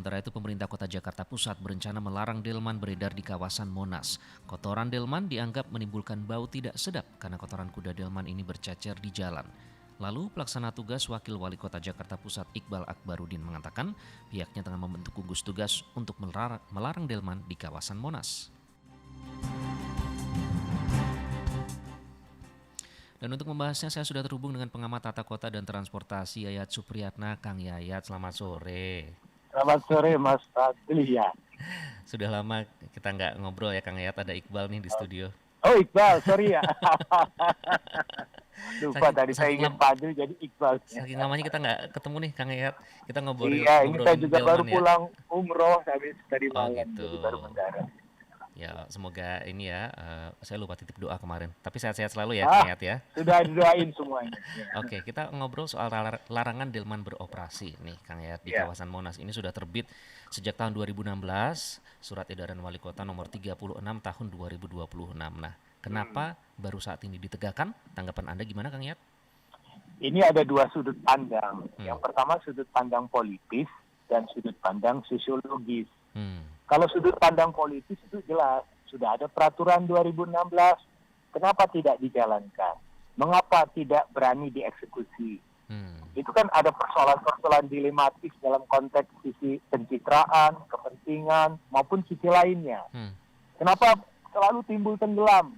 Sementara itu pemerintah Kota Jakarta Pusat berencana melarang delman beredar di kawasan Monas. Kotoran delman dianggap menimbulkan bau tidak sedap karena kotoran kuda delman ini bercecer di jalan. Lalu pelaksana tugas Wakil Wali Kota Jakarta Pusat Iqbal Akbarudin mengatakan pihaknya tengah membentuk gugus tugas untuk melarang delman di kawasan Monas. Dan untuk membahasnya saya sudah terhubung dengan pengamat tata kota dan transportasi Yayat Supriyatna. Kang Yayat, selamat sore. Selamat sore Mas Fadli ya. Sudah lama kita nggak ngobrol ya Kang Yayat, ada Iqbal nih di studio. Oh Iqbal, sorry ya. Lupa tadi saya saking ingin Fadli jadi Iqbal. Saking lamanya kita nggak ketemu nih Kang Yayat, kita ngobrolin Iya, ini saya juga baru delman ya. pulang umroh habis tadi Oh malam, gitu. jadi baru mendarat. Ya semoga ini ya, saya lupa titip doa kemarin. Tapi sehat-sehat selalu ya Kang Yayat ya. Sudah didoain semuanya. Ya. Oke, kita ngobrol soal larangan delman beroperasi nih Kang Yayat di Ya. kawasan Monas. Ini sudah terbit sejak tahun 2016, Surat Edaran Wali Kota nomor 36 tahun 2026. Nah, kenapa baru saat ini ditegakkan? Tanggapan Anda gimana Kang Yayat? Ini ada dua sudut pandang. Yang pertama sudut pandang politis dan sudut pandang sosiologis. Kalau sudut pandang politis itu jelas, sudah ada peraturan 2016, kenapa tidak dijalankan? Mengapa tidak berani dieksekusi? Itu kan ada persoalan-persoalan dilematis dalam konteks sisi pencitraan, kepentingan, maupun sisi lainnya. Kenapa selalu timbul tenggelam?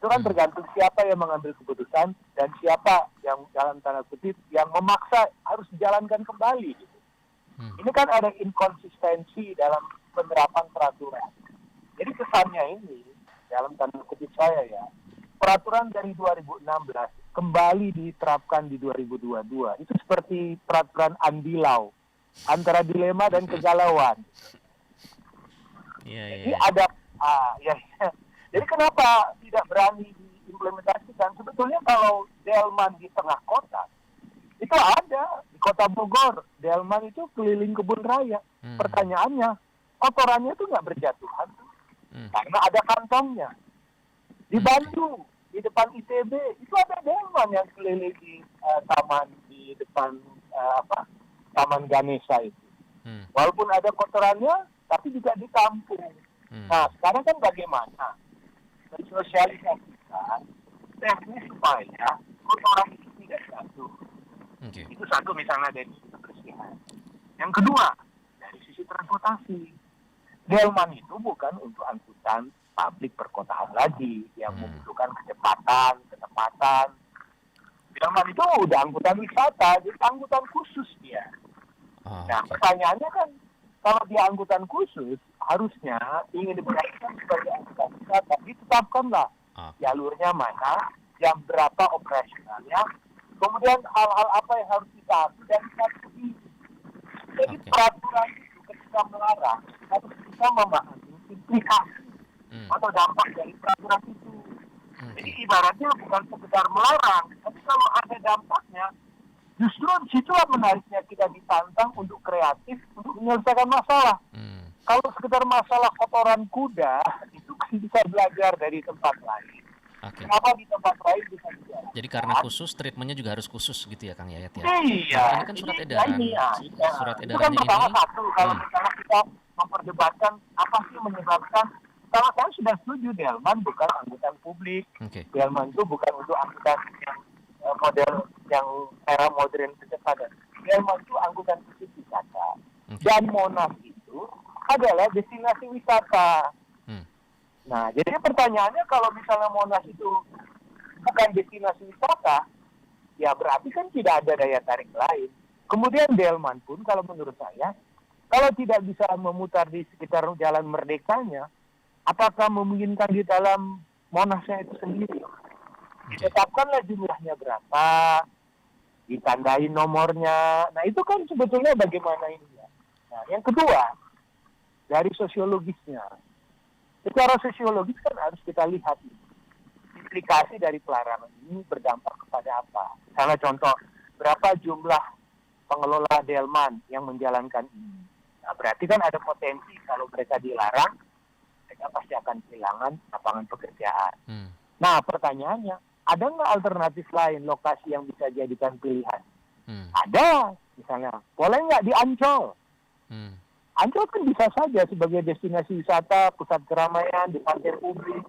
Itu kan tergantung siapa yang mengambil keputusan dan siapa yang dalam tanda kutip yang memaksa harus dijalankan kembali. Gitu. Ini kan ada inkonsistensi dalam penerapan peraturan. Jadi kesannya ini, dalam tanda kutip saya ya, peraturan dari 2016 kembali diterapkan di 2022. Itu seperti peraturan andilau, antara dilema dan kegalauan. Jadi ada, jadi kenapa tidak berani diimplementasikan? Sebetulnya kalau delman di tengah kota, itu ada di Kota Bogor, delman itu keliling kebun raya. Pertanyaannya, kotorannya itu nggak berjatuhan karena ada kantongnya. Di Bandung, di depan ITB itu ada delman yang keliling di taman di depan Taman Ganesha itu. Walaupun ada kotorannya, tapi juga ditampung. Nah, sekarang kan bagaimana mensosialisasikan teknis supaya kotoran itu tidak jatuh. Itu satu misalnya dari sisi kebersihan. Yang kedua, dari sisi transportasi. Delman itu bukan untuk angkutan publik perkotaan lagi yang membutuhkan kecepatan, ketepatan. Delman itu udah angkutan wisata, jadi angkutan khusus dia. Nah, pertanyaannya kan, kalau dia angkutan khusus, harusnya ingin diperlakukan sebagai angkutan wisata. Ditetapkanlah jalurnya mana, jam berapa operasionalnya, kemudian hal-hal apa yang harus ditaati dan dipatuhi. Jadi peraturan itu ketika melarang harus bisa memahami implikasi atau dampak dari peraturan itu. Jadi ibaratnya bukan sekedar melarang, tapi kalau ada dampaknya, justru disitulah menariknya kita ditantang untuk kreatif untuk menyelesaikan masalah. Kalau sekedar masalah kotoran kuda, itu kan bisa belajar dari tempat lain. Kenapa di tempat lain bisa dijalankan? Jadi karena khusus, treatmentnya juga harus khusus gitu ya Kang Yayat ya? Iya. Ini kan surat edaran. Surat itu kan edarannya pertama ini. satu, kalau misalnya kita memperdebatkan apa sih menyebabkan, kalau saya sudah setuju delman bukan angkutan publik. Delman itu bukan untuk angkutan yang model yang era modern kecepatan. Delman itu angkutan khusus wisata. Dan Monas itu adalah destinasi wisata. Nah, jadi pertanyaannya kalau misalnya Monas itu bukan destinasi wisata, ya berarti kan tidak ada daya tarik lain. Kemudian delman pun kalau menurut saya, kalau tidak bisa memutar di sekitar Jalan Merdekanya, apakah memungkinkan di dalam Monasnya itu sendiri? Ditetapkanlah jumlahnya berapa, ditandai nomornya. Nah, itu kan sebetulnya bagaimana ini ya. Nah, yang kedua, dari sosiologisnya. Secara sosiologis kan harus kita lihat implikasi dari pelarangan ini berdampak kepada apa. Misalnya contoh, berapa jumlah pengelola delman yang menjalankan ini. Nah, berarti kan ada potensi kalau mereka dilarang, mereka pasti akan kehilangan lapangan pekerjaan. Nah, pertanyaannya, ada nggak alternatif lain lokasi yang bisa jadikan pilihan? Ada, misalnya, boleh nggak di Ancol? Hmm. Ancol kan bisa saja sebagai destinasi wisata, pusat keramaian, di pantai publik.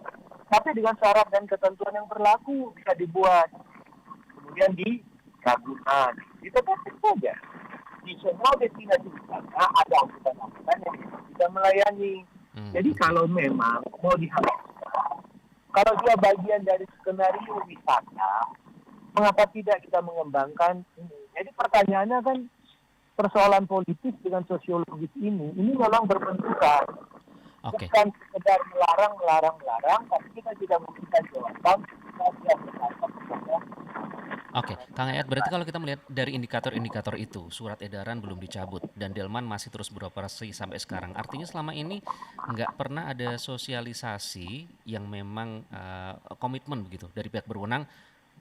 Tapi dengan syarat dan ketentuan yang berlaku bisa dibuat. Kemudian di Ragunan. Ditetapkan saja. Di semua destinasi wisata ada angkutan-angkutan yang bisa melayani. Jadi kalau memang mau diharapkan, kalau dia bagian dari skenario wisata, mengapa tidak kita mengembangkan ini? Jadi pertanyaannya kan, persoalan politis dengan sosiologis ini memang berbenturan. Oke. Bukan sekedar melarang, tapi kita tidak memberikan jawaban. Oke, Kang Ayat, berarti kalau kita melihat dari indikator-indikator itu, surat edaran belum dicabut dan Delman masih terus beroperasi sampai sekarang. Artinya selama ini nggak pernah ada sosialisasi yang memang komitmen begitu dari pihak berwenang.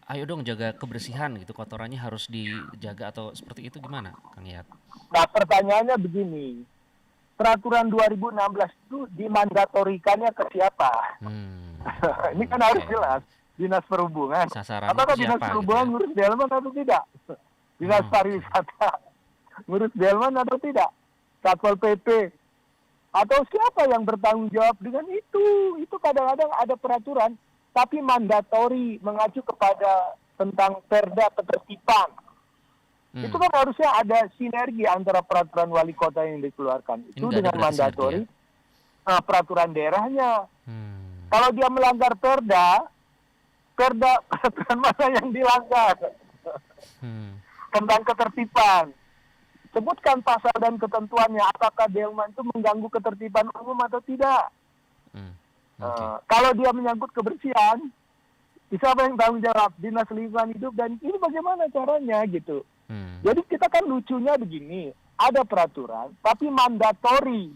Ayo dong jaga kebersihan gitu, kotorannya harus dijaga atau seperti itu, gimana, Kang Ayat? Nah, pertanyaannya begini. Peraturan 2016 itu dimandatorikannya ke siapa? Ini kan harus jelas. Dinas Perhubungan. Sasarannya Apakah Dinas siapa, Perhubungan gitu ya? ngurus Delman atau tidak? Dinas Pariwisata ngurus Delman atau tidak? Satpol PP. Atau siapa yang bertanggung jawab dengan itu? Itu kadang-kadang ada peraturan, tapi mandatori, mengacu kepada tentang perda ketertiban. Itu kan harusnya ada sinergi antara peraturan wali kota yang dikeluarkan itu dengan mandatori peraturan daerahnya. Kalau dia melanggar perda peraturan mana yang dilanggar? Tentang ketertiban. Sebutkan pasal dan ketentuannya, apakah Delman itu mengganggu ketertiban umum atau tidak. Kalau dia menyangkut kebersihan, siapa yang tanggung jawab? Dinas Lingkungan Hidup, dan ini bagaimana caranya gitu. Jadi kita kan lucunya begini, ada peraturan, tapi mandatori.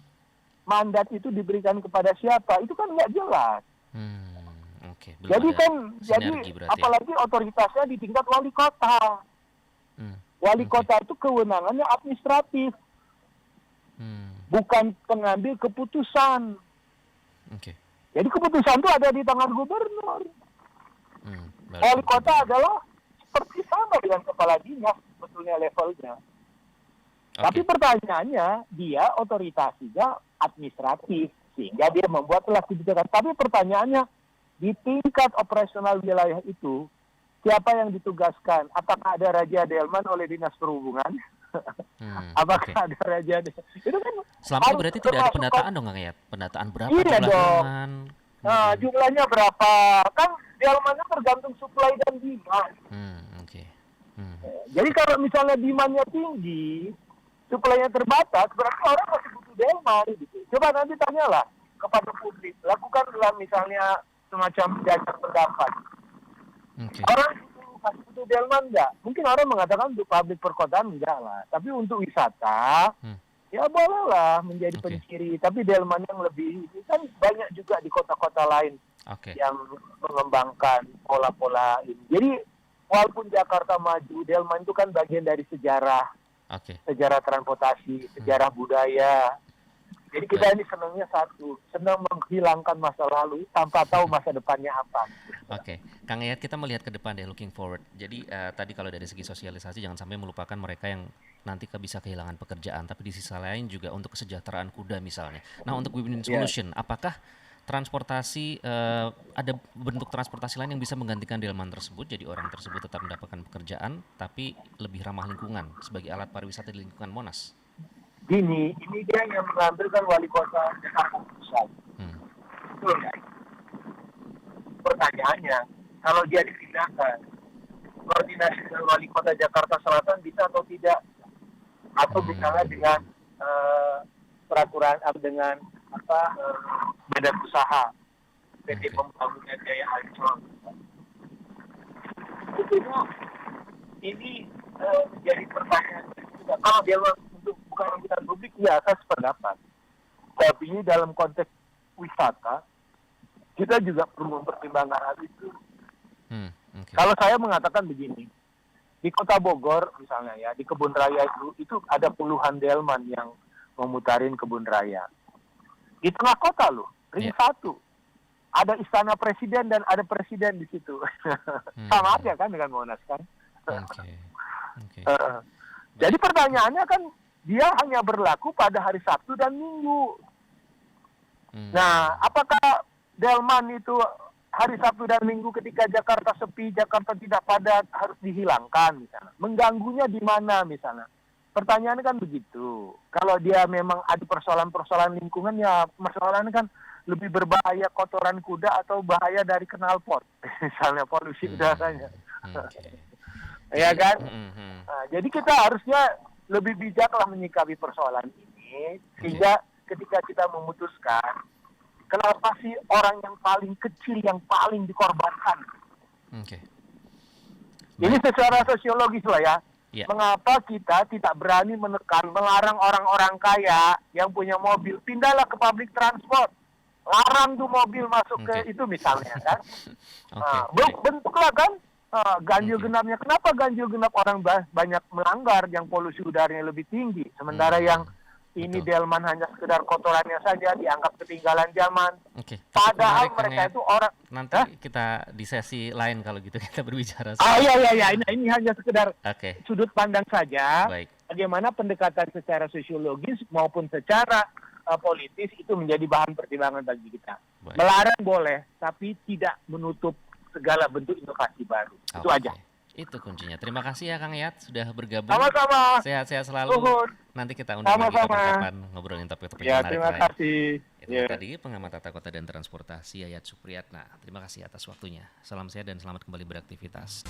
Mandat itu diberikan kepada siapa? Itu kan nggak jelas. Jadi apalagi otoritasnya di tingkat wali kota. Wali kota itu kewenangannya administratif, bukan pengambil keputusan. Jadi keputusan itu ada di tangan gubernur. Wali kota adalah seperti sama dengan kepala dinas sebetulnya levelnya. Tapi pertanyaannya, dia otoritasnya administratif, sehingga dia membuatlah kebijakan. Tapi pertanyaannya, di tingkat operasional wilayah itu, siapa yang ditugaskan? Apakah ada Raja Delman oleh Dinas Perhubungan? Apakah ada Raja Delman? Itu kan selama ini berarti tidak ada pendataan dong, Kang Ayat? Pendataan berapa jumlah Delman? Nah, jumlahnya berapa? Kan Delmannya tergantung supply dan demand. Jadi kalau misalnya demand-nya tinggi, supply-nya terbatas, berarti orang masih butuh Delman gitu. Coba nanti tanyalah kepada publik, lakukanlah misalnya semacam jajak pendapat. Orang masih butuh Delman enggak? Mungkin orang mengatakan untuk publik perkotaan enggak lah, tapi untuk wisata ya bolehlah menjadi penciri. Tapi Delman yang lebih, kan banyak juga di kota-kota lain yang mengembangkan pola-pola ini. Jadi walaupun Jakarta maju, Delman itu kan bagian dari sejarah, sejarah transportasi, sejarah budaya. Jadi kita ini senangnya satu, senang menghilangkan masa lalu tanpa tahu masa depannya apa. Kang Ayat, kita melihat ke depan deh, looking forward. Jadi tadi kalau dari segi sosialisasi jangan sampai melupakan mereka yang nanti bisa kehilangan pekerjaan, tapi di sisi lain juga untuk kesejahteraan kuda misalnya. Nah, untuk win-win solution, apakah transportasi ada bentuk transportasi lain yang bisa menggantikan Delman tersebut, jadi orang tersebut tetap mendapatkan pekerjaan tapi lebih ramah lingkungan sebagai alat pariwisata di lingkungan Monas? Ini dia yang mengambilkan wali kota Jakarta Pusat. Betul kan? Pertanyaannya, kalau dia dipindahkan, koordinasi dengan wali kota Jakarta Selatan bisa atau tidak? Atau misalnya dengan peraturan dengan badan usaha PT Pembangunan Jaya Ancol. Tentunya ini menjadi pertanyaan. Kalau dia untuk bukan angkutan publik, ya saya sependapat. Tapi ini dalam konteks wisata, kita juga perlu mempertimbangkan hal itu. Kalau saya mengatakan begini, di Kota Bogor misalnya ya, di Kebun Raya itu ada puluhan Delman yang memutarin Kebun Raya. Di tengah kota loh, ring 1. Ada istana presiden dan ada presiden di situ. Sama aja kan dengan Monas kan. Jadi pertanyaannya kan, dia hanya berlaku pada hari Sabtu dan Minggu. Nah, apakah delman itu hari Sabtu dan Minggu ketika Jakarta sepi, Jakarta tidak padat harus dihilangkan misalnya? Mengganggunya di mana misalnya? Pertanyaannya kan begitu. Kalau dia memang ada persoalan-persoalan lingkungan, ya persoalan kan lebih berbahaya kotoran kuda atau bahaya dari knalpot, misalnya polusi udaranya. Ya kan? Nah, jadi kita harusnya lebih bijaklah menyikapi persoalan ini, sehingga ketika kita memutuskan, kenapa sih orang yang paling kecil yang paling dikorbankan? Ini secara sosiologis lah ya. Mengapa kita tidak berani melarang orang-orang kaya yang punya mobil, pindahlah ke public transport. Larang tuh mobil masuk ke itu misalnya kan. Bentuklah kan ganjil genapnya. Kenapa ganjil genap orang banyak melanggar yang polusi udaranya lebih tinggi. Sementara yang ini delman hanya sekedar kotorannya saja dianggap ketinggalan zaman. Padahal mereka itu orang. Nanti kita di sesi lain kalau gitu kita berbicara. Iya. Ini hanya sekedar sudut pandang saja. Baik. Bagaimana pendekatan secara sosiologis maupun secara politis itu menjadi bahan pertimbangan bagi kita. Baik. Melarang boleh, tapi tidak menutup segala bentuk inovasi baru. Itu aja. Itu kuncinya. Terima kasih ya Kang Yayat sudah bergabung. Sama-sama. Sehat-sehat selalu. Nanti kita undang lagi kapan-kapan ngobrolin topik-topik menarik. Terima kasih. Itu tadi pengamat tata kota dan transportasi Yayat Supriyatna. Terima kasih atas waktunya. Salam sehat dan selamat kembali beraktivitas.